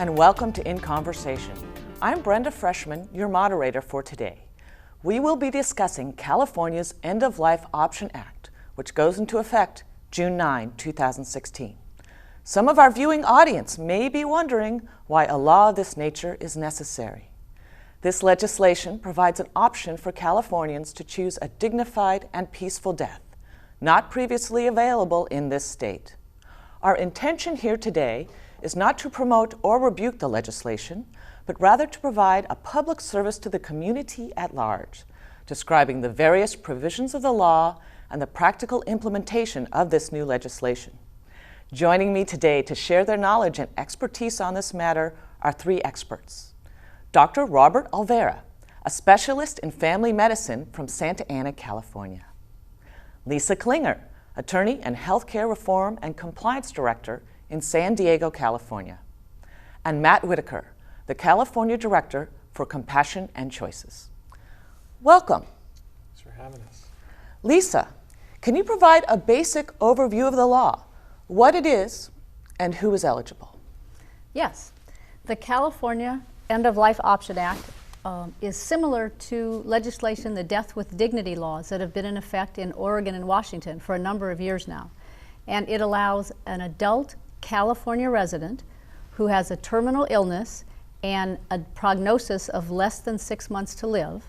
and welcome to In Conversation. I'm Brenda Freshman, your moderator for today. We will be discussing California's End-of-Life Option Act, which goes into effect June 9, 2016. Some of our viewing audience may be wondering why a law of this nature is necessary. This legislation provides an option for Californians to choose a dignified and peaceful death, not previously available in this state. Our intention here today is not to promote or rebuke the legislation, but rather to provide a public service to the community at large, describing the various provisions of the law and the practical implementation of this new legislation. Joining me today to share their knowledge and expertise on this matter are three experts. Dr. Robert Olvera, a specialist in family medicine from Santa Ana, California. Lisa Klinger, attorney and healthcare reform and compliance director in San Diego, California. And Matt Whitaker, the California Director for Compassion and Choices. Welcome. Thanks for having us. Lisa, can you provide a basic overview of the law, what it is, and who is eligible? Yes. The California End-of-Life Option Act is similar to legislation, the death with dignity laws that have been in effect in Oregon and Washington for a number of years now. And it allows an adult California resident who has a terminal illness and a prognosis of less than 6 months to live,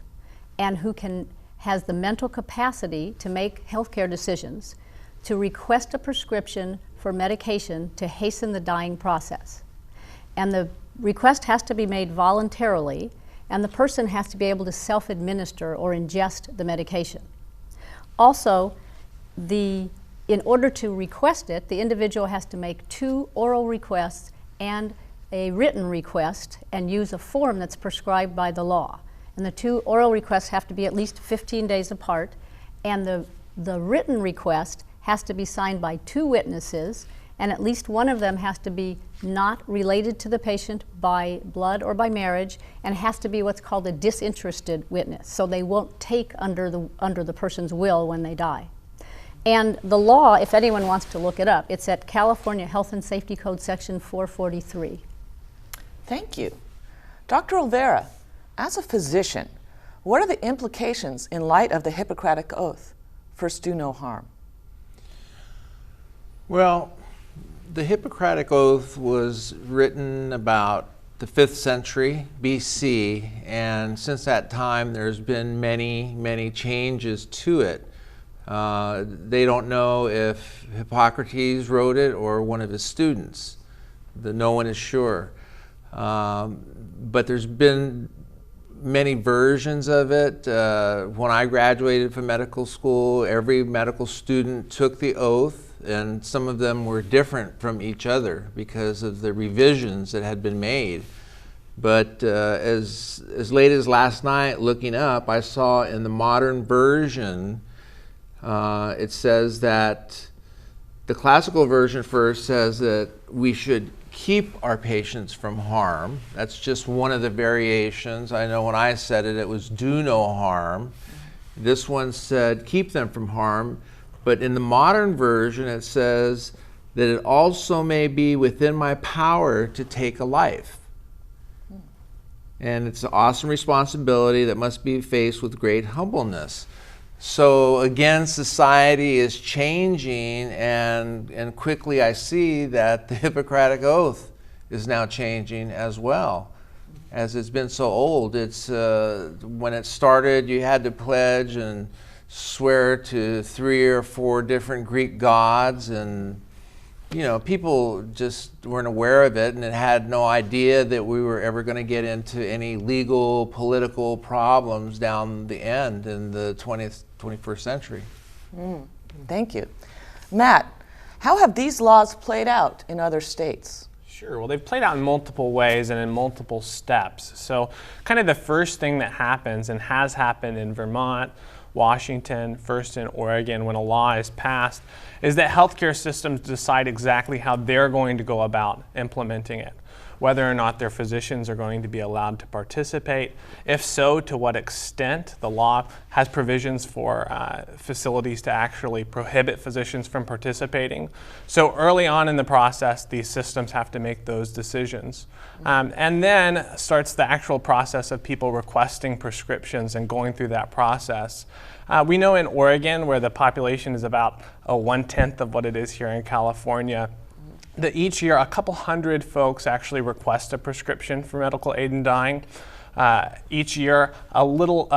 and who has the mental capacity to make healthcare decisions, to request a prescription for medication to hasten the dying process. And the request has to be made voluntarily, and the person has to be able to self-administer or ingest the medication. Also, in order to request it, the individual has to make 2 oral requests and a written request and use a form that's prescribed by the law. And the 2 oral requests have to be at least 15 days apart, and the written request has to be signed by 2 witnesses, and at least one of them has to be not related to the patient by blood or by marriage, and has to be what's called a disinterested witness, so they won't take under the person's will when they die. And the law, if anyone wants to look it up, it's at California Health and Safety Code section 443. Thank you. Dr. Olvera, as a physician, what are the implications in light of the Hippocratic Oath? First, do no harm. Well, the Hippocratic Oath was written about the 5th century BC, and since that time there's been many changes to it. They don't know if Hippocrates wrote it or one of his students. No one is sure. But there's been many versions of it. When I graduated from medical school, every medical student took the oath, and some of them were different from each other because of the revisions that had been made. But as late as last night, looking up, I saw in the modern version, it says that the classical version first says that we should keep our patients from harm. That's just one of the variations. I know when I said it, it was do no harm. This one said keep them from harm. But in the modern version, it says that it also may be within my power to take a life. And it's an awesome responsibility that must be faced with great humbleness. So again, society is changing, and quickly I see that the Hippocratic Oath is now changing as well, as it's been so old. It's when it started, you had to pledge and swear to 3 or 4 different Greek gods, and people just weren't aware of it, and it had no idea that we were ever going to get into any legal, political problems down the end in the 21st century. Thank you. Matt, how have these laws played out in other states? Sure. Well, they've played out in multiple ways and in multiple steps. So kind of the first thing that happens, and has happened in Vermont, Washington, first in Oregon, when a law is passed, is that healthcare systems decide exactly how they're going to go about implementing it. whether or not their physicians are going to be allowed to participate. If so, to what extent. The law has provisions for facilities to actually prohibit physicians from participating. So early on in the process, these systems have to make those decisions. And then starts the actual process of people requesting prescriptions and going through that process. We know in Oregon, where the population is about 1/10 of what it is here in California, that each year a couple hundred folks actually request a prescription for medical aid in dying. Each year, a little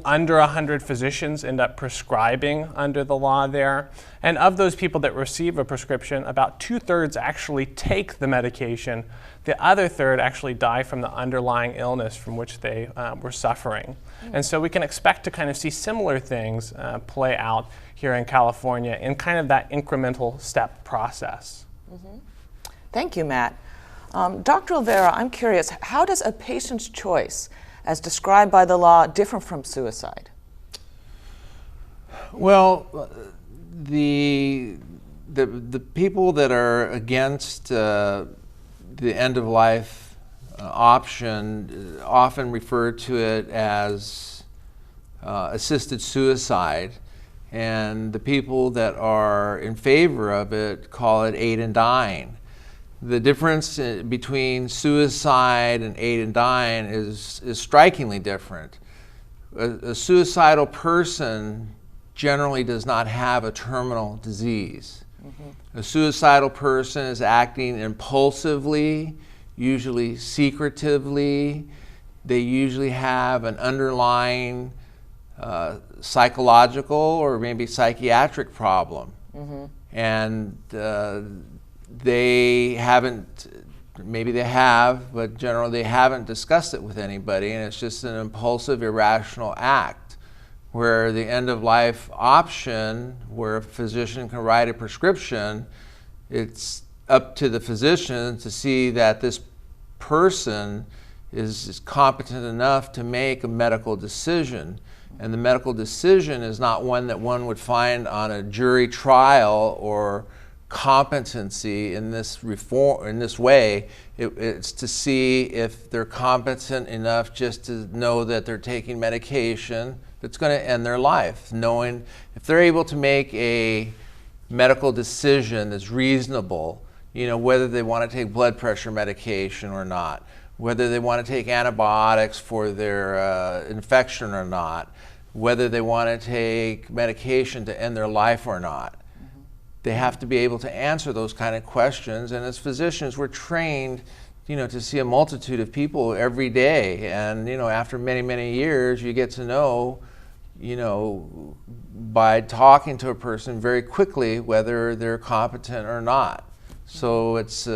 under 100 physicians end up prescribing under the law there. And of those people that receive a prescription, about 2/3 actually take the medication. The other third actually die from the underlying illness from which they were suffering. And so we can expect to kind of see similar things play out here in California in kind of that incremental step process. Thank you, Matt. Dr. Olvera, I'm curious, how does a patient's choice, as described by the law, differ from suicide? Well, the people that are against the end-of-life option often refer to it as assisted suicide, and the people that are in favor of it call it aid in dying. The difference between suicide and aid in dying is strikingly different. A suicidal person generally does not have a terminal disease. A suicidal person is acting impulsively, usually secretively. They usually have an underlying psychological or maybe psychiatric problem. And they haven't, maybe they have, but generally they haven't discussed it with anybody, and it's just an impulsive, irrational act. Where the end-of-life option, where a physician can write a prescription, it's up to the physician to see that this person is competent enough to make a medical decision. And the medical decision is not one that one would find on a jury trial or competency in this way. It's to see if they're competent enough just to know that they're taking medication that's going to end their life. Knowing if they're able to make a medical decision that's reasonable, whether they want to take blood pressure medication or not, whether they want to take antibiotics for their infection or not, whether they want to take medication to end their life or not. They have to be able to answer those kind of questions, and as physicians we're trained to see a multitude of people every day, and after many, many years you get to know by talking to a person very quickly whether they're competent or not. So it's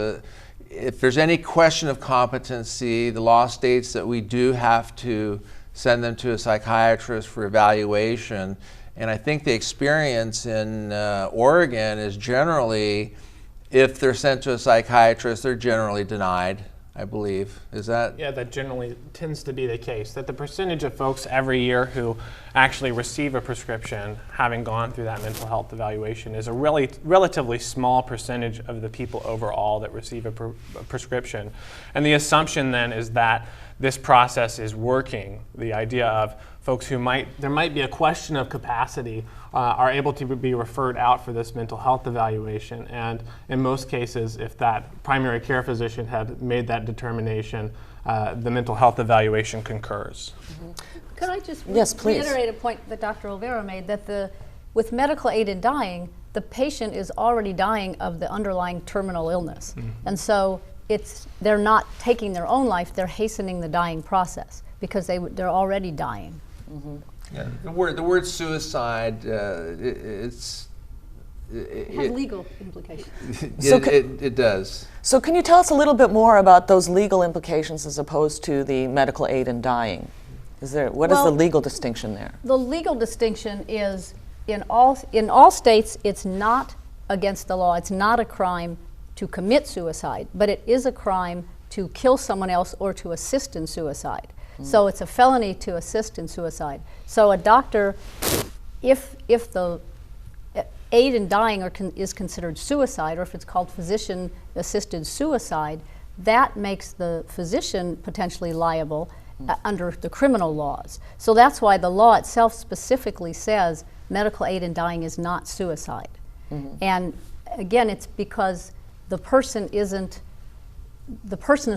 if there's any question of competency, the law states that we do have to send them to a psychiatrist for evaluation. And I think the experience in Oregon is generally, if they're sent to a psychiatrist, they're generally denied, I believe. Is that? Yeah, that generally tends to be the case, that the percentage of folks every year who actually receive a prescription, having gone through that mental health evaluation, is a relatively small percentage of the people overall that receive a prescription. And the assumption then is that this process is working. The idea of folks who there might be a question of capacity are able to be referred out for this mental health evaluation. And in most cases, if that primary care physician had made that determination, the mental health evaluation concurs. Could I just Yes, please. reiterate a point that Dr. Olvera made, that with medical aid in dying, the patient is already dying of the underlying terminal illness. And so they're not taking their own life, they're hastening the dying process because they're already dying. Yeah. The word suicide, it has legal implications. It does. So can you tell us a little bit more about those legal implications as opposed to the medical aid in dying? What is the legal distinction there? The legal distinction is in all states it's not against the law, it's not a crime to commit suicide, but it is a crime to kill someone else or to assist in suicide. So it's a felony to assist in suicide. So a doctor, if the aid in dying is considered suicide, or if it's called physician-assisted suicide, that makes the physician potentially liable under the criminal laws. So that's why the law itself specifically says medical aid in dying is not suicide. And again, it's because the person is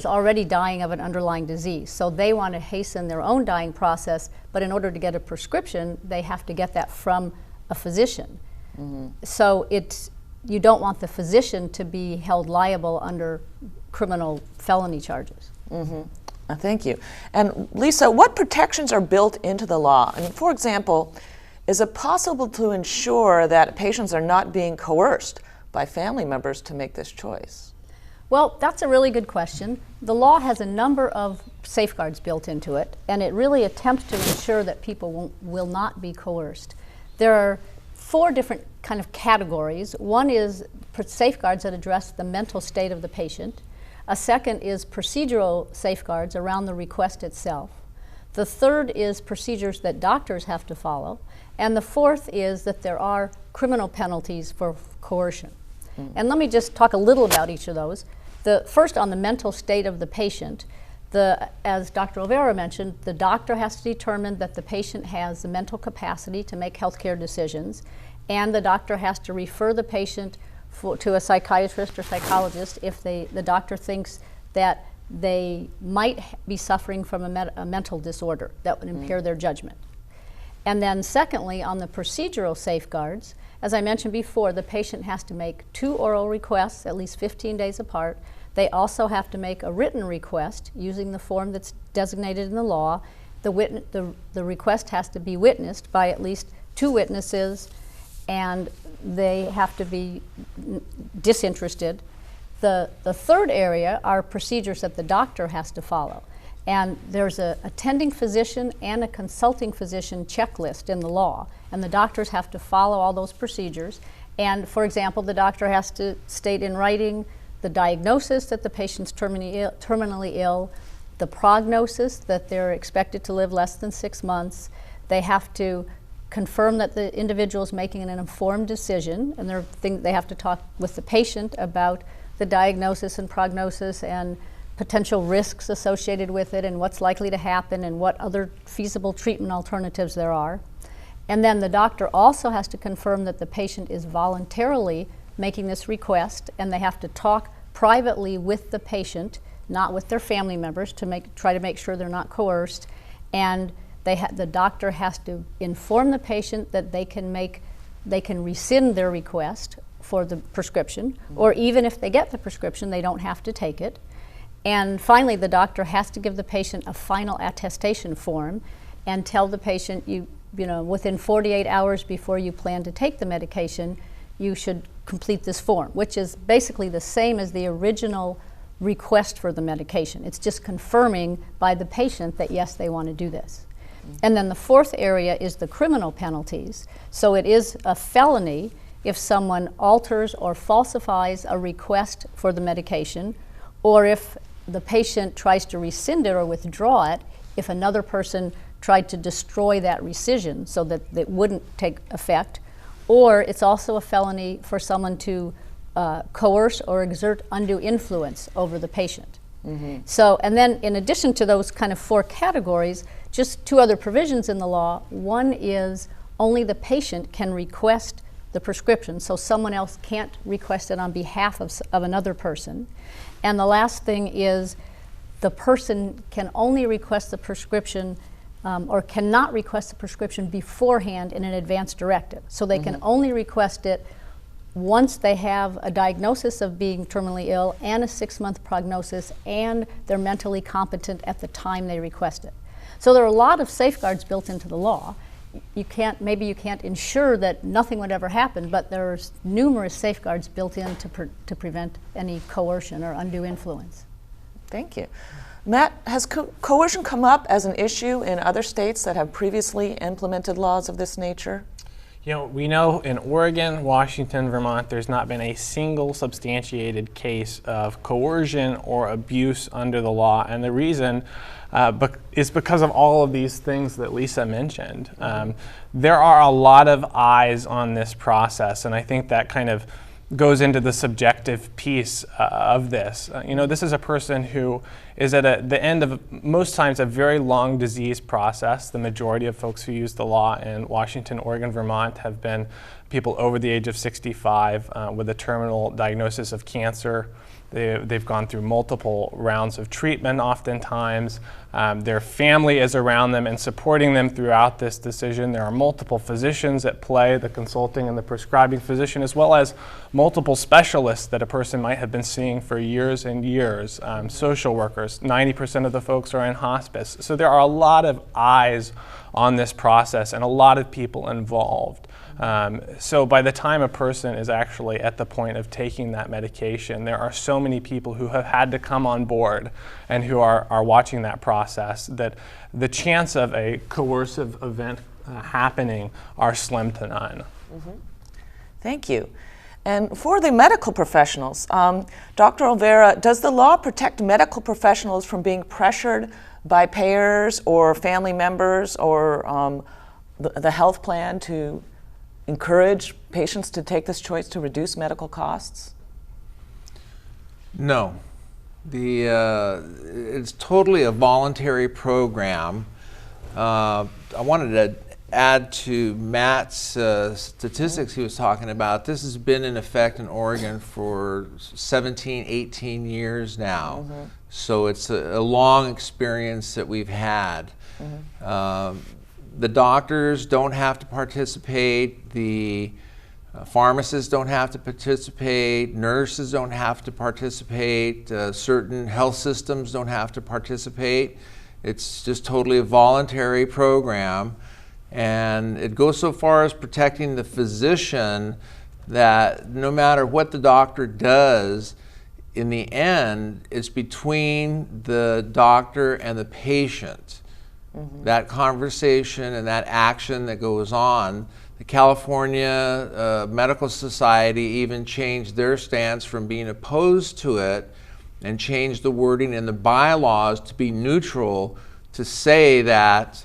already dying of an underlying disease. So they want to hasten their own dying process, but in order to get a prescription, they have to get that from a physician. So you don't want the physician to be held liable under criminal felony charges. Thank you. And Lisa, what protections are built into the law? I mean, for example, is it possible to ensure that patients are not being coerced by family members to make this choice? Well, that's a really good question. The law has a number of safeguards built into it, and it really attempts to ensure that people will not be coerced. There are 4 different kind of categories. One is safeguards that address the mental state of the patient. A second is procedural safeguards around the request itself. The third is procedures that doctors have to follow. And the fourth is that there are criminal penalties for coercion. And let me just talk a little about each of those. First, on the mental state of the patient, as Dr. Olvera mentioned, the doctor has to determine that the patient has the mental capacity to make healthcare decisions, and the doctor has to refer the patient to a psychiatrist or psychologist if the doctor thinks that they might be suffering from a mental disorder that would impair their judgment. And then secondly, on the procedural safeguards, as I mentioned before, the patient has to make 2 oral requests at least 15 days apart. They also have to make a written request using the form that's designated in the law. The request has to be witnessed by at least 2 witnesses, and they have to be disinterested. The third area are procedures that the doctor has to follow. And there's a attending physician and a consulting physician checklist in the law, and the doctors have to follow all those procedures. And for example, the doctor has to state in writing the diagnosis that the patient's terminally ill, the prognosis that they're expected to live less than 6 months. They have to confirm that the individual is making an informed decision, and they have to talk with the patient about the diagnosis and prognosis and potential risks associated with it and what's likely to happen and what other feasible treatment alternatives there are. And then the doctor also has to confirm that the patient is voluntarily making this request, and they have to talk privately with the patient, not with their family members, to try to make sure they're not coerced. And the doctor has to inform the patient that they can rescind their request for the prescription, or even if they get the prescription, they don't have to take it. And finally, the doctor has to give the patient a final attestation form and tell the patient, within 48 hours before you plan to take the medication, you should complete this form, which is basically the same as the original request for the medication. It's just confirming by the patient that yes, they want to do this. And then the fourth area is the criminal penalties. So it is a felony if someone alters or falsifies a request for the medication, or if the patient tries to rescind it or withdraw it, if another person tried to destroy that rescission so that it wouldn't take effect. Or it's also a felony for someone to coerce or exert undue influence over the patient. So, and then in addition to those kind of 4 categories, just 2 other provisions in the law. One is only the patient can request the prescription, so someone else can't request it on behalf of another person. And the last thing is the person can only request the prescription or cannot request the prescription beforehand in an advance directive. So they can only request it once they have a diagnosis of being terminally ill and a 6-month prognosis, and they're mentally competent at the time they request it. So there are a lot of safeguards built into the law. Maybe you can't ensure that nothing would ever happen, but there's numerous safeguards built in to prevent any coercion or undue influence. Thank you. Matt, has coercion come up as an issue in other states that have previously implemented laws of this nature? We know in Oregon, Washington, Vermont, there's not been a single substantiated case of coercion or abuse under the law. And the reason is because of all of these things that Lisa mentioned. There are a lot of eyes on this process, and I think that kind of goes into the subjective piece of this. This is a person who is at the end of, most times, a very long disease process. The majority of folks who use the law in Washington, Oregon, Vermont have been people over the age of 65 with a terminal diagnosis of cancer. They've gone through multiple rounds of treatment oftentimes. Their family is around them and supporting them throughout this decision. There are multiple physicians at play, the consulting and the prescribing physician, as well as multiple specialists that a person might have been seeing for years and years. Social workers, 90% of the folks are in hospice. So there are a lot of eyes on this process and a lot of people involved. So by the time a person is actually at the point of taking that medication, there are so many people who have had to come on board and who are watching that process that the chance of a coercive event happening are slim to none. Mm-hmm. Thank you. And for the medical professionals, Dr. Olvera, does the law protect medical professionals from being pressured by payers or family members or the health plan to encourage patients to take this choice to reduce medical costs? No. It's totally a voluntary program. I wanted to add to Matt's statistics he was talking about. This has been in effect in Oregon for 17, 18 years now. Mm-hmm. So it's a long experience that we've had. Mm-hmm. The doctors don't have to participate, the pharmacists don't have to participate, nurses don't have to participate, certain health systems don't have to participate. It's just totally a voluntary program, and it goes so far as protecting the physician that no matter what the doctor does, in the end, it's between the doctor and the patient. Mm-hmm. That conversation and that action that goes on. The California Medical Society even changed their stance from being opposed to it and changed the wording in the bylaws to be neutral, to say that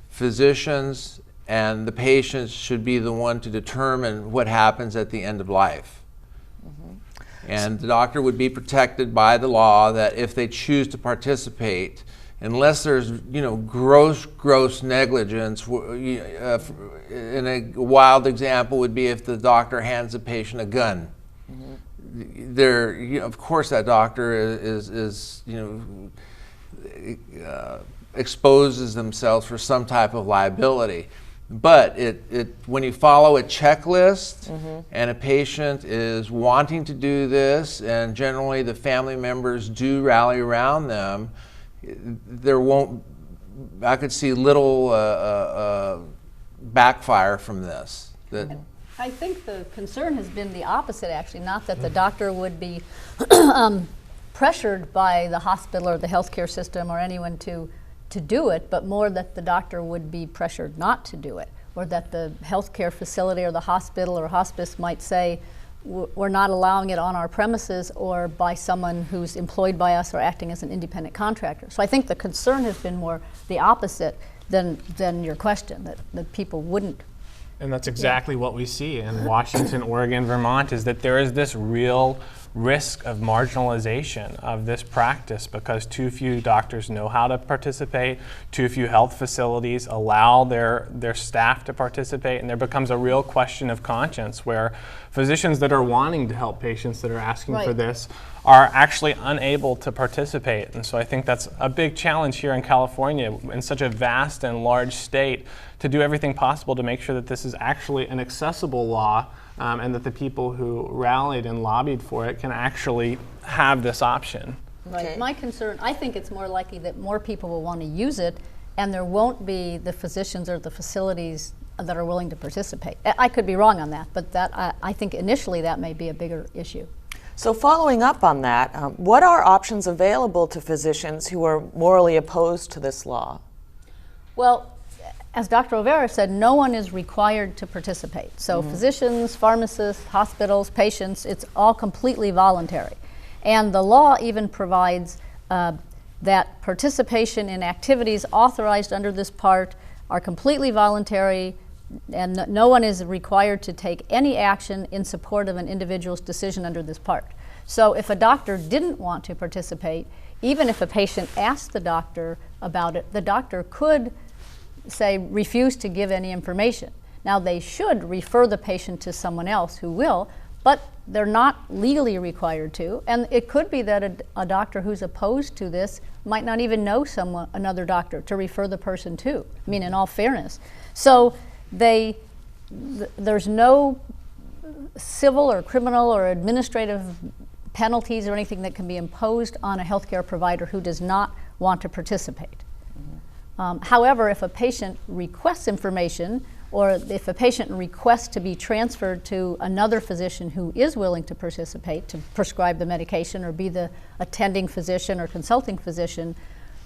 physicians and the patients should be the one to determine what happens at the end of life. Mm-hmm. And the doctor would be protected by the law that if they choose to participate, unless there's, gross negligence. In a wild example would be if the doctor hands the patient a gun. Mm-hmm. Of course, that doctor exposes themselves for some type of liability. But when you follow a checklist, mm-hmm. and a patient is wanting to do this, and generally the family members do rally around them, I could see little backfire from this. I think the concern has been the opposite, actually, not that the doctor would be pressured by the hospital or the healthcare system or anyone to do it, but more that the doctor would be pressured not to do it, or that the healthcare facility or the hospital or hospice might say, we're not allowing it on our premises or by someone who's employed by us or acting as an independent contractor. So I think the concern has been more the opposite than your question, that people wouldn't. And that's exactly what we see in Washington, Oregon, Vermont, is that there is this real risk of marginalization of this practice because too few doctors know how to participate, too few health facilities allow their staff to participate, and there becomes a real question of conscience where physicians that are wanting to help patients that are asking for this are actually unable to participate. And so I think that's a big challenge here in California, in such a vast and large state, to do everything possible to make sure that this is actually an accessible law, and that the people who rallied and lobbied for it can actually have this option. Right. Okay. My concern, I think it's more likely that more people will want to use it, and there won't be the physicians or the facilities that are willing to participate. I could be wrong on that, but I think initially that may be a bigger issue. So following up on that, what are options available to physicians who are morally opposed to this law? Well, as Dr. Olvera said, no one is required to participate. So physicians, pharmacists, hospitals, patients, it's all completely voluntary. And the law even provides that participation in activities authorized under this part are completely voluntary. and no one is required to take any action in support of an individual's decision under this part. So if a doctor didn't want to participate, even if a patient asked the doctor about it, the doctor could say refuse to give any information. Now they should refer the patient to someone else who will, but they're not legally required to, and it could be that a doctor who's opposed to this might not even know another doctor to refer the person to. I mean, in all fairness. So there's no civil or criminal or administrative penalties or anything that can be imposed on a healthcare provider who does not want to participate. However, if a patient requests information, or if a patient requests to be transferred to another physician who is willing to participate, to prescribe the medication or be the attending physician or consulting physician,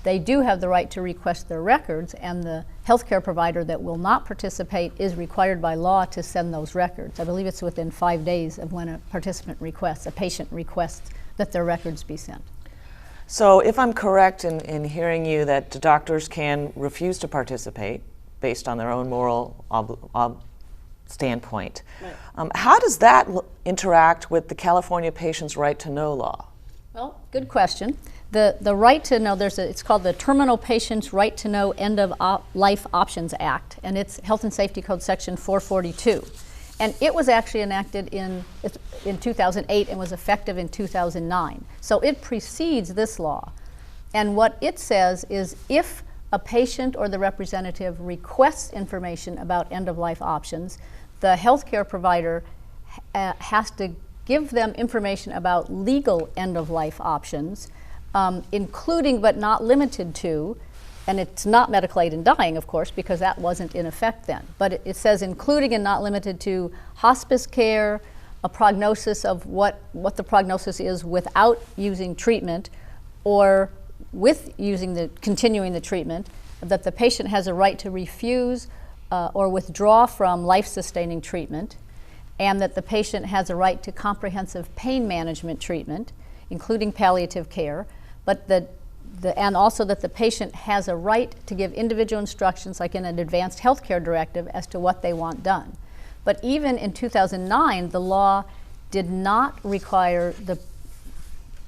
they do have the right to request their records, and the healthcare provider that will not participate is required by law to send those records. I believe it's within 5 days of when a patient requests that their records be sent. So if I'm correct in hearing you that the doctors can refuse to participate based on their own moral standpoint, right. How does that interact with the California Patient's Right to Know law? Well, good question. The right to know, it's called the Terminal Patient's Right to Know End of Life Options Act, and it's Health and Safety Code Section 442. And it was actually enacted in 2008 and was effective in 2009. So it precedes this law. And what it says is if a patient or the representative requests information about end-of-life options, the healthcare provider has to give them information about legal end-of-life options, including but not limited to, and it's not medical aid in dying, of course, because that wasn't in effect then, but it says including and not limited to hospice care, a prognosis of what the prognosis is without using treatment, or with continuing the treatment, that the patient has a right to refuse or withdraw from life-sustaining treatment, and that the patient has a right to comprehensive pain management treatment, including palliative care, but and also that the patient has a right to give individual instructions, like in an advanced healthcare directive, as to what they want done. But even in 2009, the law did not require the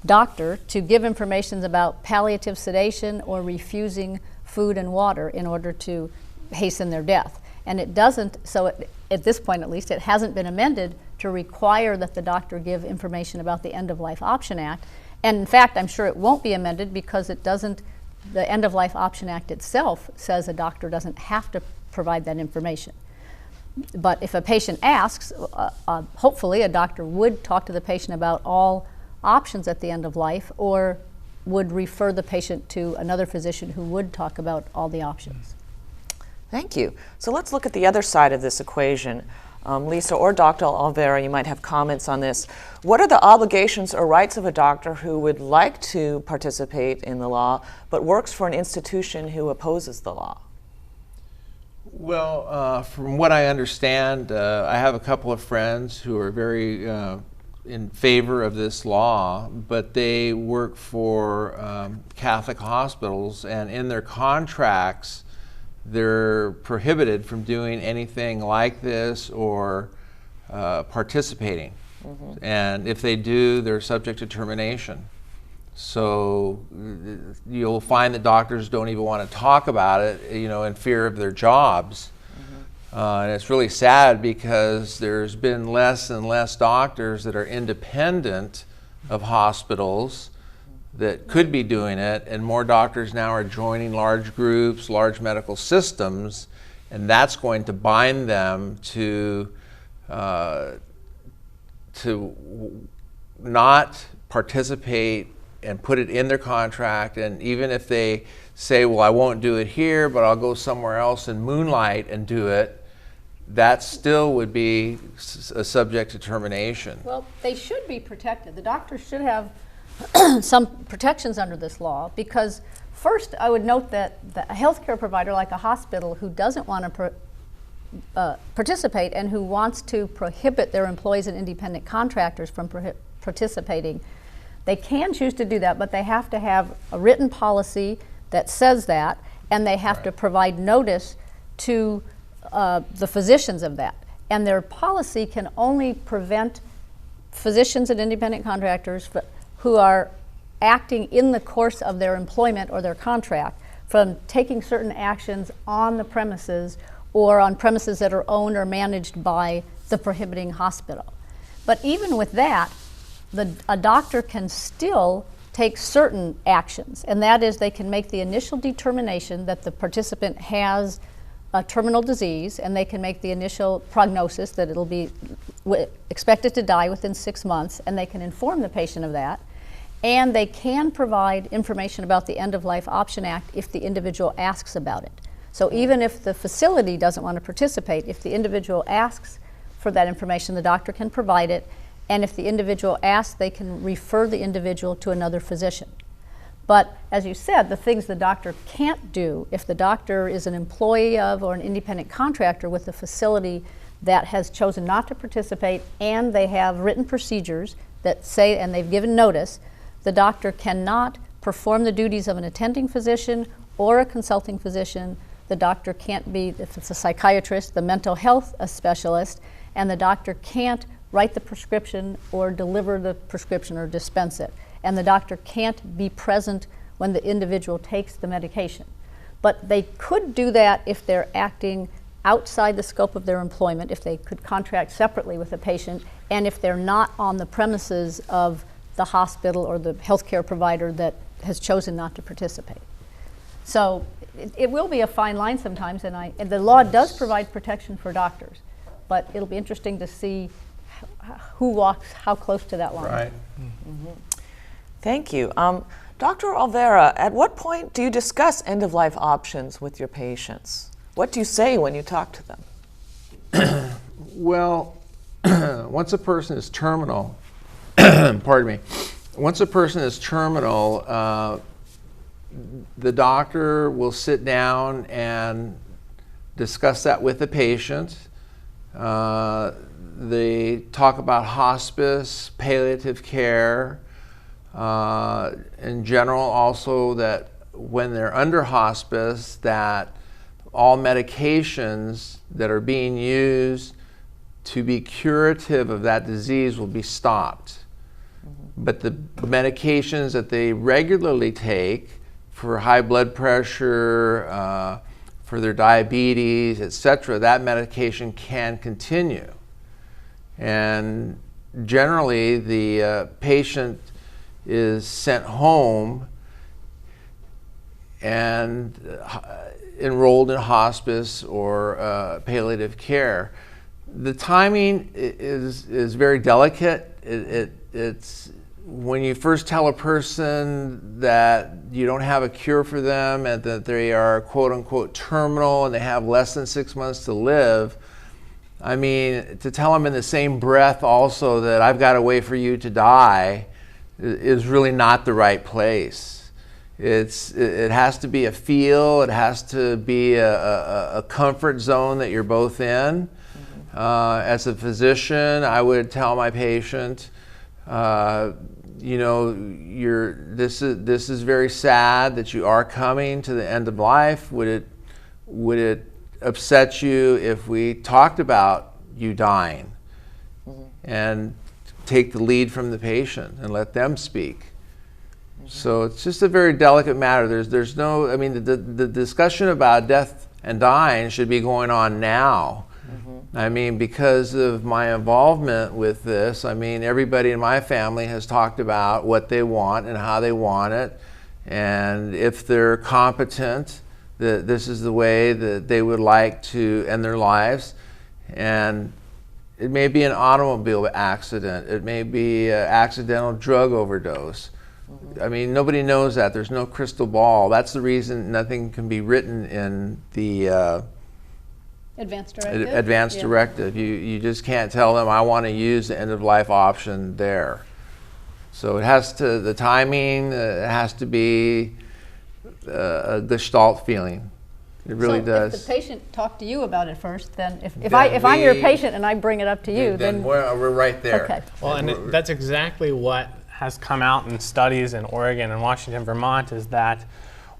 doctor to give information about palliative sedation or refusing food and water in order to hasten their death. And it doesn't, at this point at least, it hasn't been amended to require that the doctor give information about the End-of-Life Option Act. And in fact, I'm sure it won't be amended because it doesn't, the End-of-Life Option Act itself says a doctor doesn't have to provide that information. But if a patient asks, hopefully a doctor would talk to the patient about all options at the end of life, or would refer the patient to another physician who would talk about all the options. Thank you. So let's look at the other side of this equation. Lisa or Dr. Olvera, you might have comments on this. What are the obligations or rights of a doctor who would like to participate in the law but works for an institution who opposes the law? Well, from what I understand, I have a couple of friends who are very in favor of this law, but they work for Catholic hospitals, and in their contracts they're prohibited from doing anything like this or participating. Mm-hmm. And if they do, they're subject to termination. So you'll find that doctors don't even want to talk about it, in fear of their jobs. Mm-hmm. And it's really sad because there's been less and less doctors that are independent of hospitals that could be doing it, and more doctors now are joining large groups, large medical systems, and that's going to bind them to not participate and put it in their contract. And even if they say, well, I won't do it here, but I'll go somewhere else and moonlight and do it, that still would be a subject to termination. Well, they should be protected. The doctors should have some protections under this law, because first I would note that a healthcare provider like a hospital who doesn't want to participate and who wants to prohibit their employees and independent contractors from participating, they can choose to do that, but they have to have a written policy that says that, and they have to provide notice to the physicians of that. And their policy can only prevent physicians and independent contractors who are acting in the course of their employment or their contract from taking certain actions on the premises or on premises that are owned or managed by the prohibiting hospital. But even with that, a doctor can still take certain actions, and that is they can make the initial determination that the participant has a terminal disease, and they can make the initial prognosis that it'll be expected to die within 6 months, and they can inform the patient of that. And they can provide information about the End-of-Life Option Act if the individual asks about it. So even if the facility doesn't want to participate, if the individual asks for that information, the doctor can provide it. And if the individual asks, they can refer the individual to another physician. But as you said, the things the doctor can't do, if the doctor is an employee of or an independent contractor with a facility that has chosen not to participate and they have written procedures that say, and they've given notice, the doctor cannot perform the duties of an attending physician or a consulting physician. The doctor can't be, if it's a psychiatrist, the mental health specialist, and the doctor can't write the prescription or deliver the prescription or dispense it. And the doctor can't be present when the individual takes the medication. But they could do that if they're acting outside the scope of their employment, if they could contract separately with a patient, and if they're not on the premises of the hospital or the healthcare provider that has chosen not to participate. So it will be a fine line sometimes, and the law does provide protection for doctors, but it'll be interesting to see who walks how close to that line. Right. Mm-hmm. Thank you. Dr. Olvera, at what point do you discuss end-of-life options with your patients? What do you say when you talk to them? Well, once a person is terminal, pardon me, once a person is terminal, the doctor will sit down and discuss that with the patient. They talk about hospice, palliative care, in general also that when they're under hospice, that all medications that are being used to be curative of that disease will be stopped. Mm-hmm. But the medications that they regularly take for high blood pressure, for their diabetes, etc., that medication can continue. And generally, the patient is sent home and enrolled in hospice or palliative care. The timing is very delicate. It's when you first tell a person that you don't have a cure for them and that they are quote unquote terminal and they have less than 6 months to live, I mean, to tell them in the same breath also that I've got a way for you to die is really not the right place. It has to be a feel, it has to be a comfort zone that you're both in. Mm-hmm. As a physician, I would tell my patient, you know, this is very sad that you are coming to the end of life. Would it upset you if we talked about you dying? Mm-hmm. And take the lead from the patient and let them speak. Mm-hmm. So it's just a very delicate matter. There's no, I mean, the discussion about death and dying should be going on now. Mm-hmm. I mean, because of my involvement with this, I mean, everybody in my family has talked about what they want and how they want it, and if they're competent, that this is the way that they would like to end their lives. And it may be an automobile accident. It may be an accidental drug overdose. Mm-hmm. I mean, nobody knows that. There's no crystal ball. That's the reason nothing can be written in the Advanced directive? Advanced directive. You just can't tell them, I want to use the end-of-life option there. So it has to, the timing, it has to be a gestalt feeling. It really does. If the patient talked to you about it first, then if I'm your patient and I bring it up to you, then we're right there. Okay. Well, and that's exactly what has come out in studies in Oregon and Washington, Vermont, is that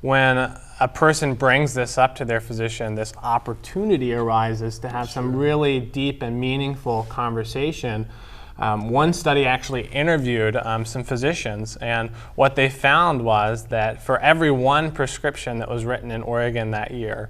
when a person brings this up to their physician, this opportunity arises to have some really deep and meaningful conversation. One study actually interviewed some physicians, and what they found was that for every one prescription that was written in Oregon that year,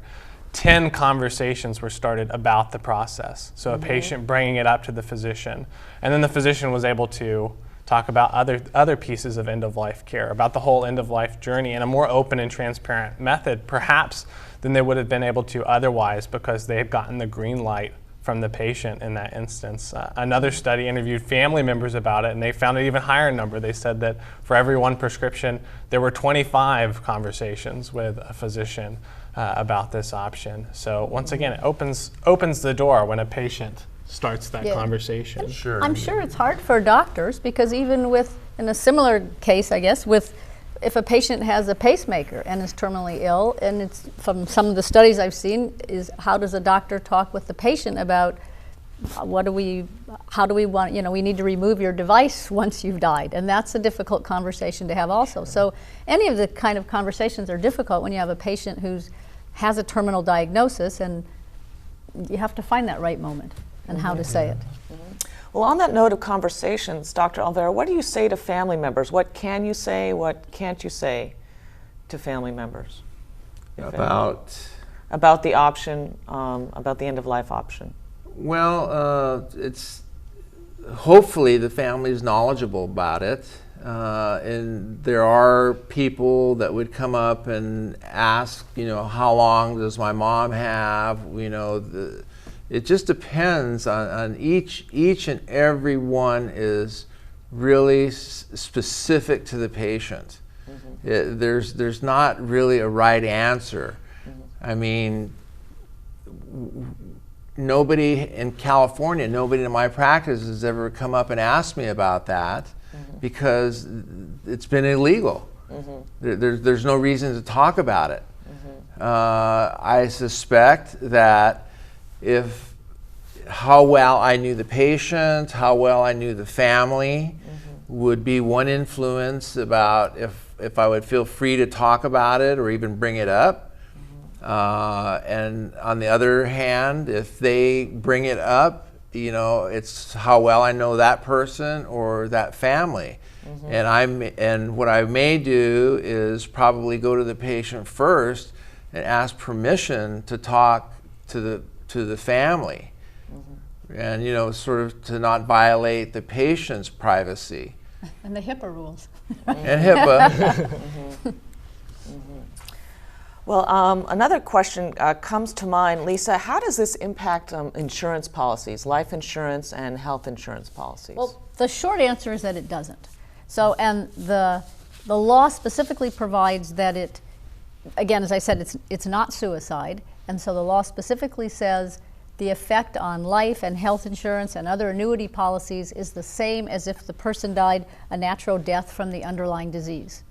10 conversations were started about the process. So a patient bringing it up to the physician, and then the physician was able to talk about other pieces of end-of-life care, about the whole end-of-life journey in a more open and transparent method, perhaps, than they would have been able to otherwise, because they had gotten the green light from the patient in that instance. Another study interviewed family members about it, and they found an even higher number. They said that for every one prescription, there were 25 conversations with a physician about this option. So once again, it opens the door when a patient starts that conversation. Sure. I'm sure it's hard for doctors, because even in a similar case, I guess, if a patient has a pacemaker and is terminally ill, and it's from some of the studies I've seen, is how does a doctor talk with the patient about how do we want, we need to remove your device once you've died, and that's a difficult conversation to have also. So any of the kind of conversations are difficult when you have a patient who has a terminal diagnosis, and you have to find that right moment and how to say it. Well, on that note of conversations, Dr. Olvera, what do you say to family members? What can you say? What can't you say to family members? About the option, about the end-of-life option? Well, it's hopefully the family is knowledgeable about it. And there are people that would come up and ask, how long does my mom have? It just depends on each and every one is really specific to the patient. There's not really a right answer. I mean, nobody in California, nobody in my practice has ever come up and asked me about that, because it's been illegal. There's no reason to talk about it. I suspect that if how well I knew the patient, how well I knew the family would be one influence about if I would feel free to talk about it or even bring it up. And on the other hand, if they bring it up, it's how well I know that person or that family. And what I may do is probably go to the patient first and ask permission to talk to the family, and sort of to not violate the patient's privacy. And the HIPAA rules. And HIPAA. Well, another question comes to mind, Lisa. How does this impact insurance policies, life insurance and health insurance policies? Well, the short answer is that it doesn't. So, and the law specifically provides that it, again, as I said, it's not suicide, and so the law specifically says the effect on life and health insurance and other annuity policies is the same as if the person died a natural death from the underlying disease.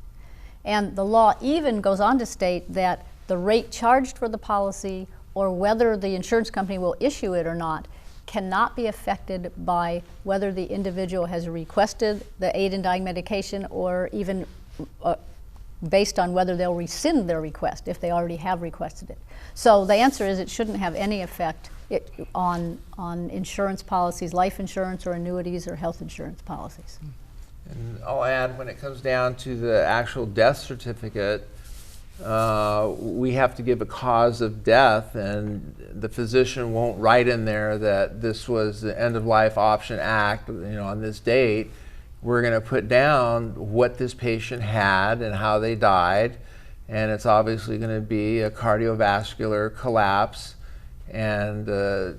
And the law even goes on to state that the rate charged for the policy, or whether the insurance company will issue it or not, cannot be affected by whether the individual has requested the aid in dying medication, or even based on whether they'll rescind their request if they already have requested it. So the answer is it shouldn't have any effect on insurance policies, life insurance or annuities or health insurance policies. And I'll add, when it comes down to the actual death certificate, we have to give a cause of death, and the physician won't write in there that this was the End-of-Life Option Act, on this date. We're going to put down what this patient had and how they died, and it's obviously going to be a cardiovascular collapse and a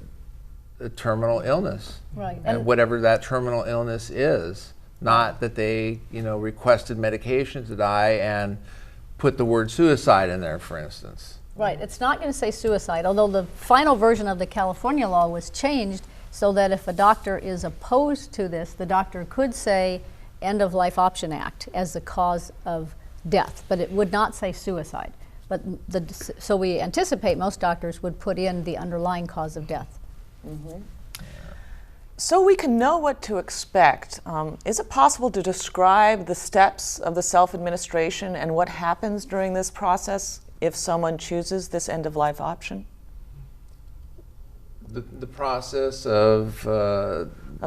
terminal illness. Right. And whatever that terminal illness is. Not that they, requested medication to die and put the word suicide in there, for instance. Right. It's not going to say suicide, although the final version of the California law was changed so that if a doctor is opposed to this, the doctor could say End-of-Life Option Act as the cause of death, but it would not say suicide. But so we anticipate most doctors would put in the underlying cause of death. So we can know what to expect. Is it possible to describe the steps of the self-administration and what happens during this process if someone chooses this end-of-life option? The process of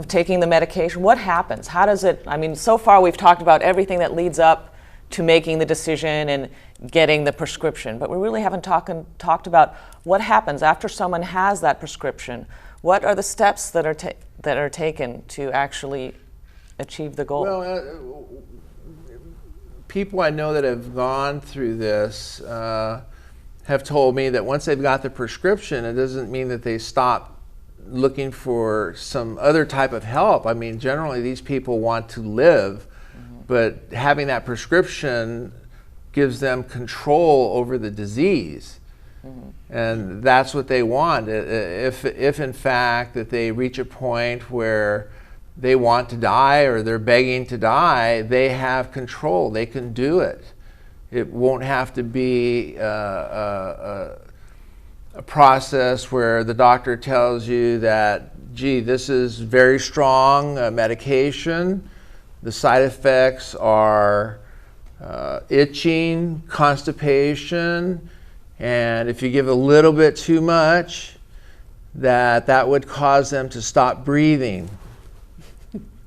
taking the medication, what happens? How does it, I mean, so far we've talked about everything that leads up to making the decision and getting the prescription, but we really haven't talked about what happens after someone has that prescription. What are the steps that are taken to actually achieve the goal? Well, people I know that have gone through this have told me that once they've got the prescription, it doesn't mean that they stop looking for some other type of help. I mean, generally these people want to live, but having that prescription gives them control over the disease. And that's what they want. If in fact that they reach a point where they want to die or they're begging to die, they have control. They can do it. It won't have to be a process where the doctor tells you that, gee, this is very strong medication. The side effects are itching, constipation, and if you give a little bit too much, that would cause them to stop breathing.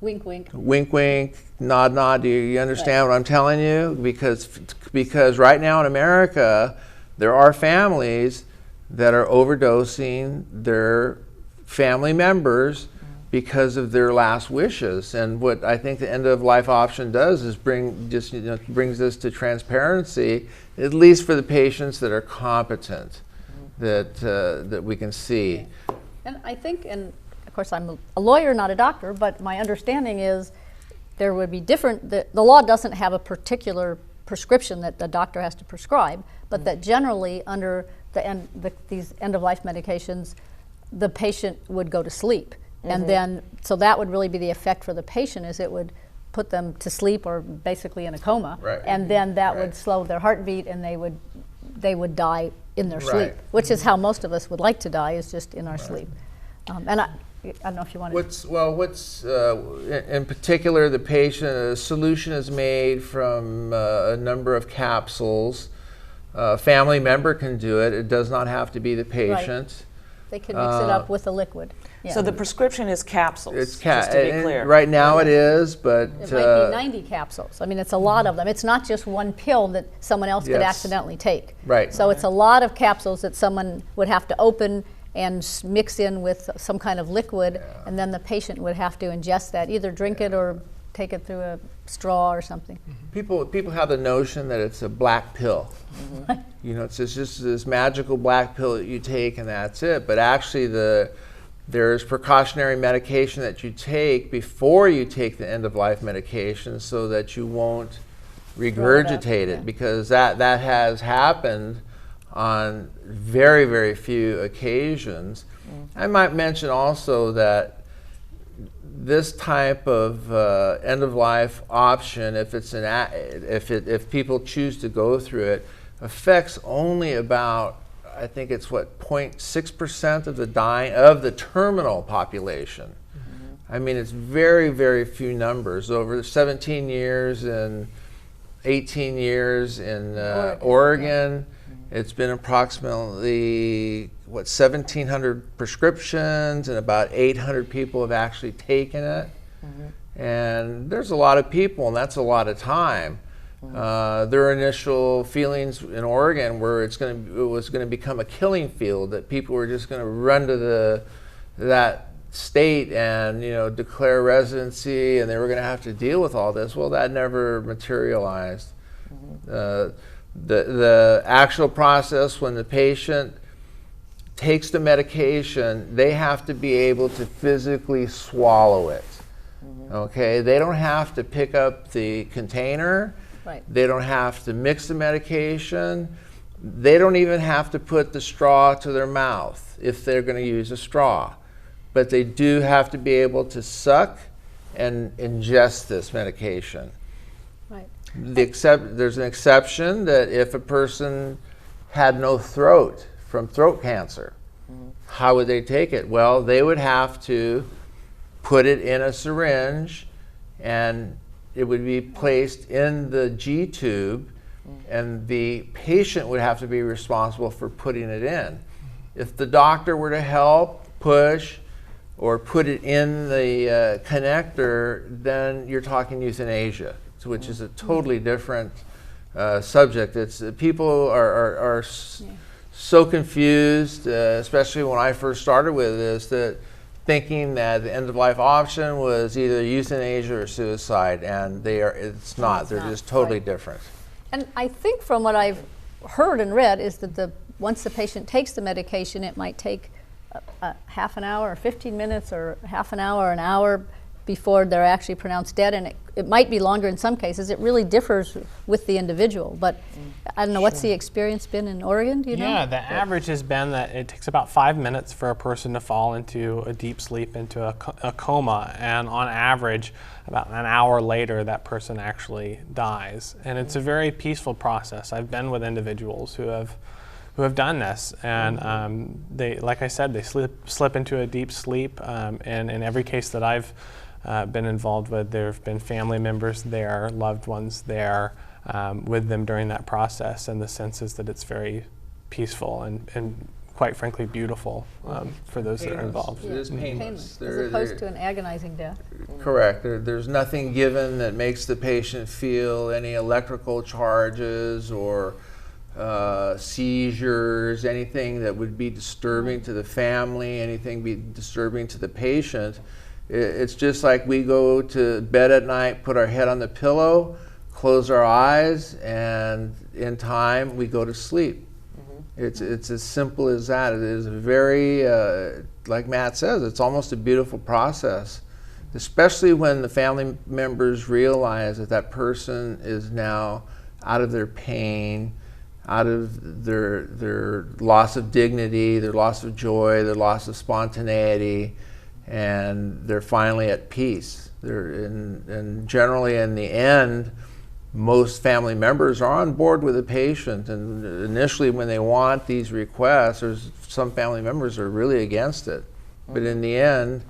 Wink, wink. Wink, wink, nod, nod. Do you understand what I'm telling you? Because right now in America, there are families that are overdosing their family members because of their last wishes. And what I think the end-of-life option does is brings us to transparency, at least for the patients that are competent, that we can see. And I think, and of course I'm a lawyer, not a doctor, but my understanding is there would be different, the law doesn't have a particular prescription that the doctor has to prescribe, but that generally under these end-of-life medications, the patient would go to sleep. And then, so that would really be the effect for the patient, is it would put them to sleep or basically in a coma. Right. And then that would slow their heartbeat and they would die in their sleep, Right. which is how most of us would like to die, is just in our sleep. And I don't know if you want to. In particular, the patient, a solution is made from a number of capsules. A family member can do it. It does not have to be the patient. They can mix it up with a liquid. Yeah. So the prescription is capsules, It's just to be clear. Right now it is, but It might be 90 capsules. I mean, it's a lot of them. It's not just one pill that someone else could Yes. accidentally take. Right. So it's a lot of capsules that someone would have to open and mix in with some kind of liquid, and then the patient would have to ingest that, either drink it or take it through a straw or something. people have the notion that it's a black pill. You know, it's just this magical black pill that you take and that's it. But actually there's precautionary medication that you take before you take the end-of-life medication so that you won't regurgitate it, because that has happened on very, very few occasions. I might mention also that this type of end-of-life option, if people choose to go through it, affects only about, I think it's 0.6% of the terminal population. I mean, it's very, very few numbers. Over 17 years and 18 years in Oregon, it's been approximately 1,700 prescriptions, and about 800 people have actually taken it. And there's a lot of people, and that's a lot of time. Their initial feelings in Oregon were it was going to become a killing field, that people were just going to run to that state and declare residency, and they were going to have to deal with all this. Well, that never materialized. The actual process, when the patient takes the medication, they have to be able to physically swallow it. Okay, they don't have to pick up the container. Right. They don't have to mix the medication. They don't even have to put the straw to their mouth if they're going to use a straw. But they do have to be able to suck and ingest this medication. Right. There's an exception that if a person had no throat from throat cancer, how would they take it? Well, they would have to put it in a syringe, and it would be placed in the G tube, and the patient would have to be responsible for putting it in. If the doctor were to help, push, or put it in the connector, then you're talking euthanasia, which is a totally different subject. It's people are so confused, especially when I first started with this, that thinking that the end-of-life option was either euthanasia or suicide, and it's not. They're just totally different. And I think from what I've heard and read is that once the patient takes the medication, it might take a half an hour or 15 minutes or half an hour before they're actually pronounced dead, and it might be longer in some cases. It really differs with the individual, but I don't know, what's the experience been in Oregon, do you know? Yeah, the average has been that it takes about 5 minutes for a person to fall into a deep sleep, into a coma, and on average, about an hour later, that person actually dies. And it's a very peaceful process. I've been with individuals who have done this, and they, like I said, they slip into a deep sleep, and in every case that I've been involved with, there have been family members there, loved ones there with them during that process, and the sense is that it's very peaceful and quite frankly beautiful for those that are involved. It is painless. As opposed to an agonizing death. Correct. There's nothing given that makes the patient feel any electrical charges or seizures, anything that would be disturbing to the family, anything be disturbing to the patient. It's just like we go to bed at night, put our head on the pillow, close our eyes, and in time we go to sleep. It's as simple as that. It is very, like Matt says, it's almost a beautiful process, especially when the family members realize that that person is now out of their pain, out of their loss of dignity, their loss of joy, their loss of spontaneity, and they're finally at peace. And generally in the end, most family members are on board with the patient, and initially when they want these requests, there's some family members are really against it. But in the end,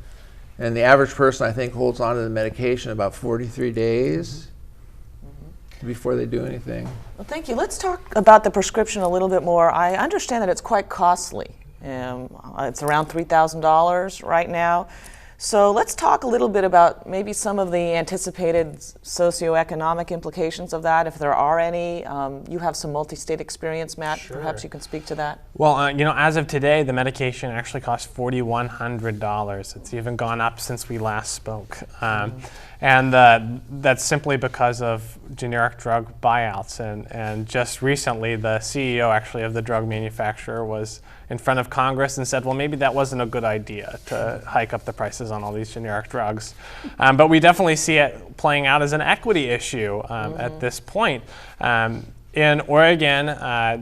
and the average person I think holds on to the medication about 43 days before they do anything. Well, thank you. Let's talk about the prescription a little bit more. I understand that it's quite costly. It's around $3,000 right now. So let's talk a little bit about maybe some of the anticipated socioeconomic implications of that, if there are any. You have some multi-state experience, Matt. Sure. Perhaps you can speak to that. Well, as of today, the medication actually costs $4,100. It's even gone up since we last spoke. And that's simply because of generic drug buyouts. And just recently, the CEO actually of the drug manufacturer was in front of Congress and said, well, maybe that wasn't a good idea to hike up the prices on all these generic drugs. But we definitely see it playing out as an equity issue at this point. In Oregon,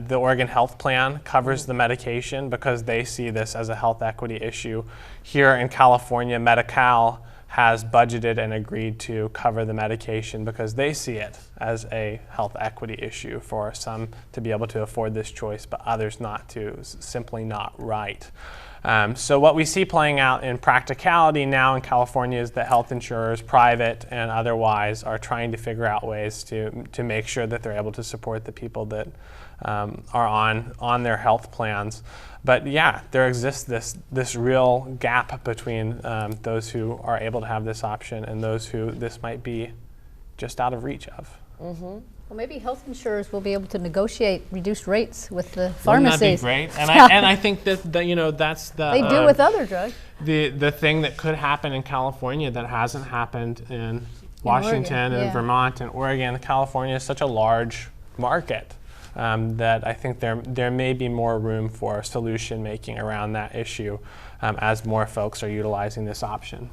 the Oregon Health Plan covers the medication because they see this as a health equity issue. Here in California, Medi-Cal has budgeted and agreed to cover the medication because they see it as a health equity issue for some to be able to afford this choice, but others not to. It's simply not right. So what we see playing out in practicality now in California is that health insurers, private and otherwise, are trying to figure out ways to make sure that they're able to support the people that are on their health plans. But yeah, there exists this real gap between those who are able to have this option and those who this might be just out of reach of. Well, maybe health insurers will be able to negotiate reduced rates with the pharmacies. Wouldn't that be great? And I think that that's the they do with other drugs. The thing that could happen in California that hasn't happened in Washington and Vermont and Oregon. California is such a large market. That I think there may be more room for solution making around that issue as more folks are utilizing this option.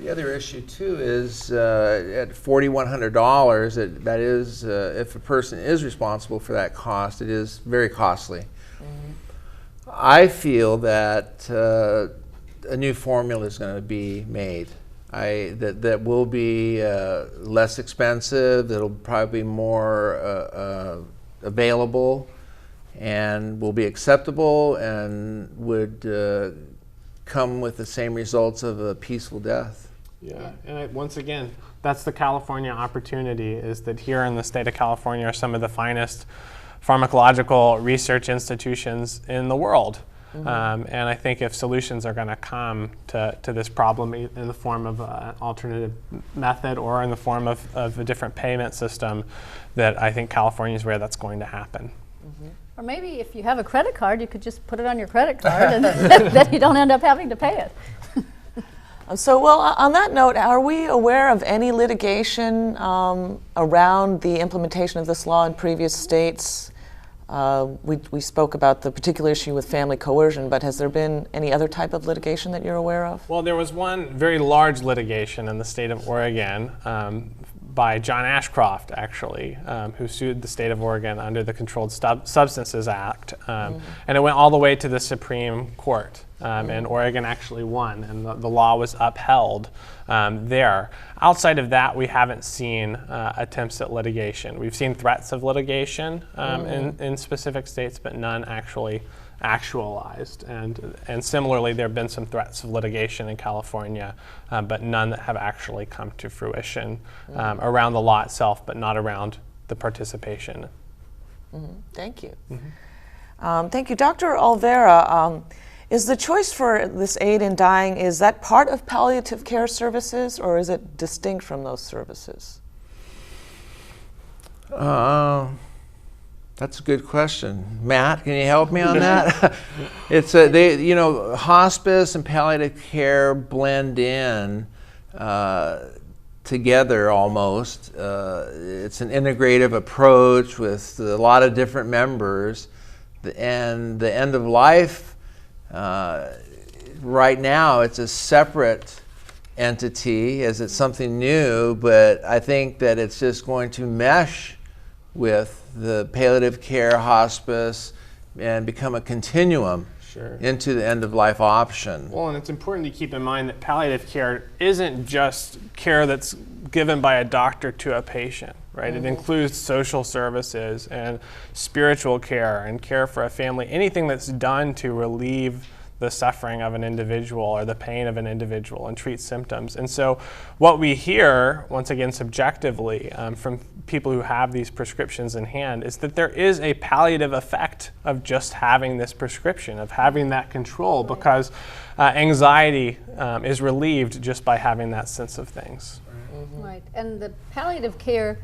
The other issue too is at $4,100, that is, if a person is responsible for that cost, it is very costly. I feel that a new formula is going to be made. That will be less expensive, that'll probably be more available and will be acceptable and would come with the same results of a peaceful death. Yeah, and once again, that's the California opportunity, is that here in the state of California are some of the finest pharmacological research institutions in the world. And I think if solutions are going to come to this problem in the form of an alternative method or in the form of a different payment system, that I think California is where that's going to happen. Or maybe if you have a credit card, you could just put it on your credit card and then you don't end up having to pay it. So, well, on that note, are we aware of any litigation around the implementation of this law in previous states? We spoke about the particular issue with family coercion, but has there been any other type of litigation that you're aware of? Well, there was one very large litigation in the state of Oregon by John Ashcroft, actually, who sued the state of Oregon under the Controlled Substances Act. And it went all the way to the Supreme Court. And Oregon actually won, and the law was upheld there. Outside of that, we haven't seen attempts at litigation. We've seen threats of litigation in specific states, but none actually actualized. And similarly, there have been some threats of litigation in California, but none that have actually come to fruition around the law itself, but not around the participation. Thank you. Thank you. Dr. Olvera, is the choice for this aid in dying, is that part of palliative care services, or is it distinct from those services? That's a good question. Matt, can you help me on that? Hospice and palliative care blend in together almost. It's an integrative approach with a lot of different members, and the end of life. Right now, it's a separate entity as it's something new, but I think that it's just going to mesh with the palliative care, hospice, and become a continuum into the end-of-life option. Well, and it's important to keep in mind that palliative care isn't just care that's given by a doctor to a patient, right? It includes social services and spiritual care and care for a family, anything that's done to relieve the suffering of an individual or the pain of an individual and treat symptoms. And so what we hear, once again subjectively, from people who have these prescriptions in hand is that there is a palliative effect of just having this prescription, of having that control, because anxiety is relieved just by having that sense of things. Right, and the palliative care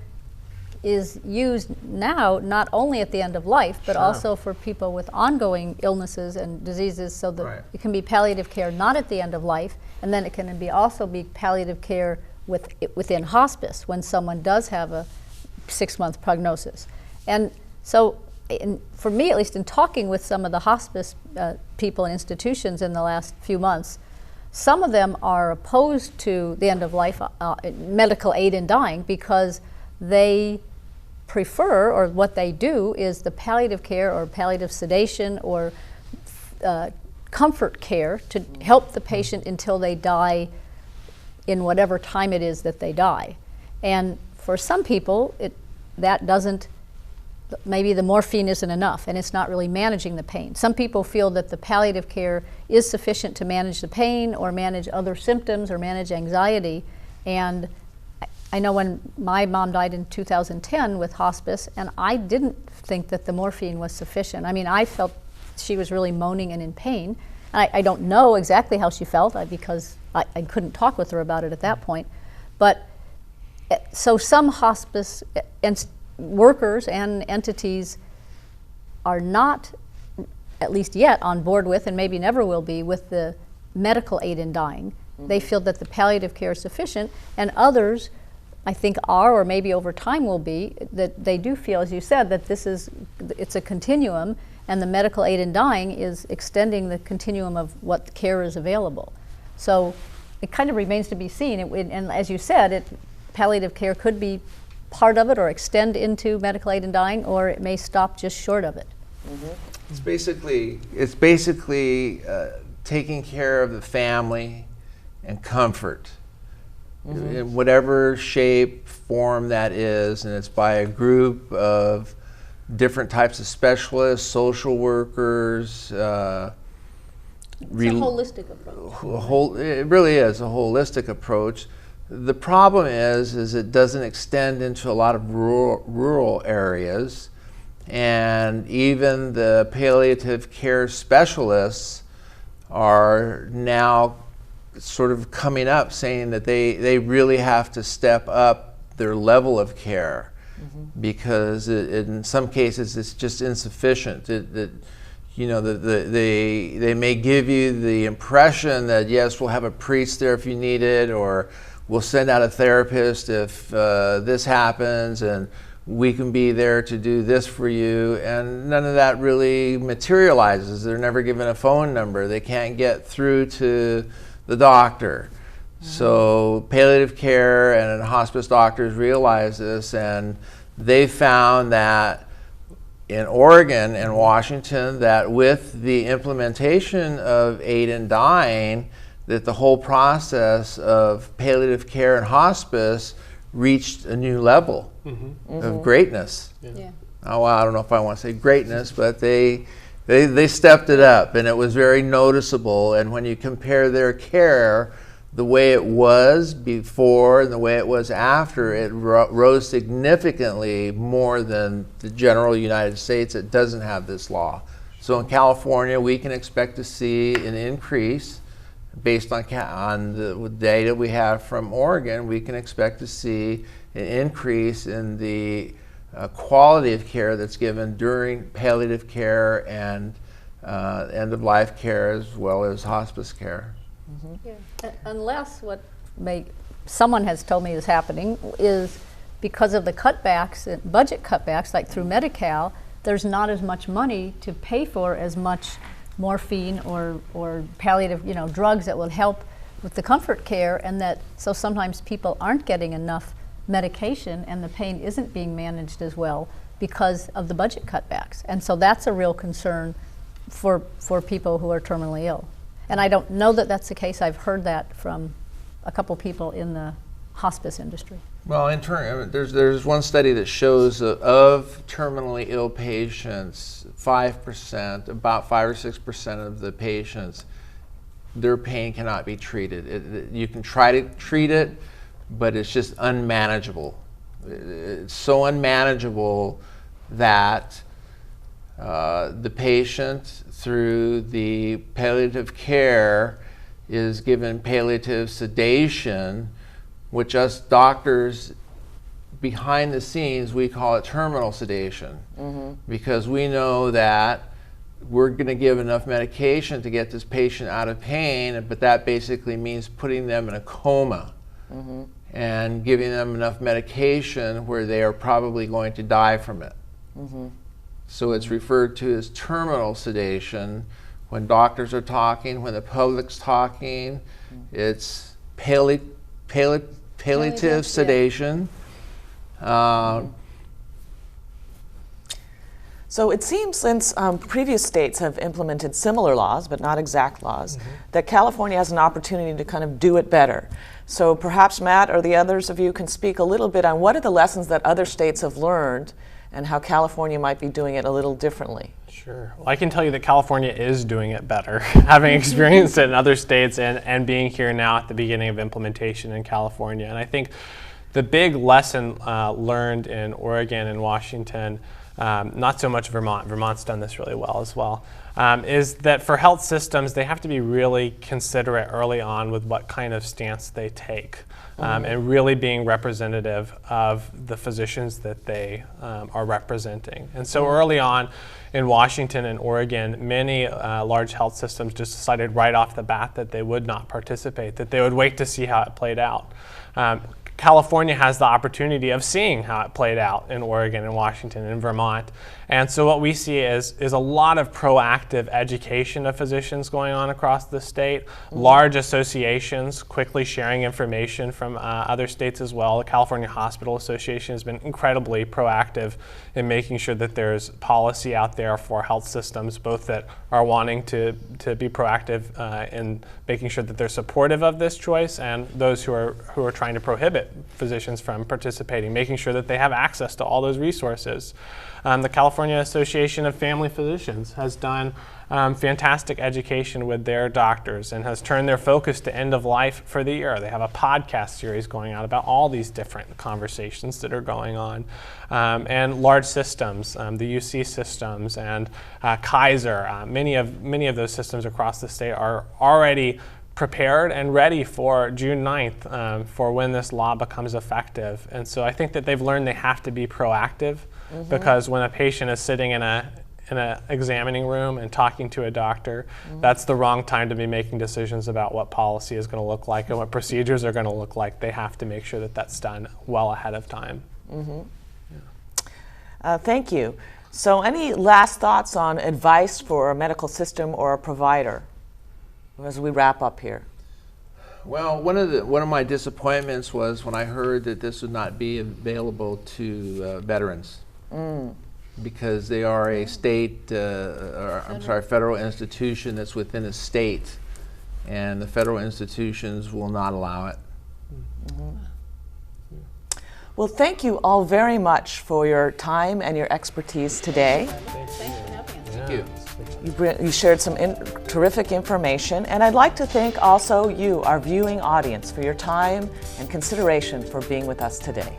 is used now not only at the end of life, but also for people with ongoing illnesses and diseases, so that it can be palliative care not at the end of life, and then it can also be palliative care within hospice when someone does have a 6-month prognosis. And so for me, at least in talking with some of the hospice people and institutions in the last few months, some of them are opposed to the end of life medical aid in dying because they prefer, or what they do is the palliative care or palliative sedation or comfort care to help the patient until they die in whatever time it is that they die. And for some people, that doesn't, maybe the morphine isn't enough and it's not really managing the pain. Some people feel that the palliative care is sufficient to manage the pain or manage other symptoms or manage anxiety. And I know when my mom died in 2010 with hospice, and I didn't think that the morphine was sufficient. I mean, I felt she was really moaning and in pain. And I don't know exactly how she felt because I couldn't talk with her about it at that point. But so some hospice workers and entities are not, at least yet, on board with, and maybe never will be, with the medical aid in dying. They feel that the palliative care is sufficient, and others, I think, are, or maybe over time will be, that they do feel, as you said, that it's a continuum, and the medical aid in dying is extending the continuum of what care is available. So it kind of remains to be seen. And as you said, palliative care could be part of it or extend into medical aid in dying, or it may stop just short of it. It's basically taking care of the family and comfort. In whatever shape, form that is, and it's by a group of different types of specialists, social workers, It's a holistic approach. It really is a holistic approach. The problem is it doesn't extend into a lot of rural areas, and even the palliative care specialists are now sort of coming up saying that they really have to step up their level of care, because in some cases it's just insufficient. They may give you the impression that yes, we'll have a priest there if you need it, or we'll send out a therapist if this happens, and we can be there to do this for you, and none of that really materializes. They're never given a phone number. They can't get through to the doctor. So palliative care and hospice doctors realize this, and they found that in Oregon and Washington, that with the implementation of aid in dying, that the whole process of palliative care and hospice reached a new level of greatness. Yeah. Oh, well, I don't know if I want to say greatness, but they stepped it up, and it was very noticeable. And when you compare their care, the way it was before and the way it was after, it rose significantly more than the general United States that doesn't have this law. So in California, we can expect to see an increase based on the data we have from Oregon. We can expect to see an increase in the quality of care that's given during palliative care and end-of-life care, as well as hospice care. Yeah. Unless what someone has told me is happening is because of the cutbacks, budget cutbacks, like through Medi-Cal, there's not as much money to pay for as much morphine or palliative, drugs that will help with the comfort care, and so sometimes people aren't getting enough medication and the pain isn't being managed as well because of the budget cutbacks. And so that's a real concern for people who are terminally ill. And I don't know that that's the case. I've heard that from a couple people in the hospice industry. Well, there's one study that shows of terminally ill patients, 5%, about 5 or 6% of the patients, their pain cannot be treated. You can try to treat it, but it's just unmanageable. It's so unmanageable that the patient, through the palliative care, is given palliative sedation, which us doctors behind the scenes, we call it terminal sedation, because we know that we're going to give enough medication to get this patient out of pain, but that basically means putting them in a coma and giving them enough medication where they are probably going to die from it. So it's referred to as terminal sedation. When doctors are talking, when the public's talking, it's palliative sedation. So it seems, since previous states have implemented similar laws, but not exact laws, that California has an opportunity to kind of do it better. So perhaps Matt or the others of you can speak a little bit on what are the lessons that other states have learned and how California might be doing it a little differently. Sure. Well, I can tell you that California is doing it better, having experienced it in other states and being here now at the beginning of implementation in California. And I think the big lesson learned in Oregon and Washington, not so much Vermont, Vermont's done this really well as well, is that for health systems, they have to be really considerate early on with what kind of stance they take, and really being representative of the physicians that they are representing. And so early on in Washington and Oregon, many large health systems just decided right off the bat that they would not participate, that they would wait to see how it played out. California has the opportunity of seeing how it played out in Oregon and Washington and Vermont. And so what we see is a lot of proactive education of physicians going on across the state, large associations quickly sharing information from other states as well. The California Hospital Association has been incredibly proactive in making sure that there's policy out there for health systems, both that are wanting to be proactive in making sure that they're supportive of this choice, and those who are trying to prohibit prohibit physicians from participating, making sure that they have access to all those resources. The California Association of Family Physicians has done fantastic education with their doctors and has turned their focus to end of life for the year. They have a podcast series going out about all these different conversations that are going on. And large systems, the UC systems and Kaiser, many of those systems across the state are already prepared and ready for June 9th for when this law becomes effective. And so I think that they've learned they have to be proactive, because when a patient is sitting in an examining room and talking to a doctor, that's the wrong time to be making decisions about what policy is going to look like and what procedures are going to look like. They have to make sure that that's done well ahead of time. Thank you. So any last thoughts on advice for a medical system or a provider as we wrap up here? Well, one of my disappointments was when I heard that this would not be available to veterans, because they are a federal institution that's within a state, and the federal institutions will not allow it. Well, thank you all very much for your time and your expertise today. Thanks for having us. Thank you. You shared some terrific information, and I'd like to thank also you, our viewing audience, for your time and consideration for being with us today.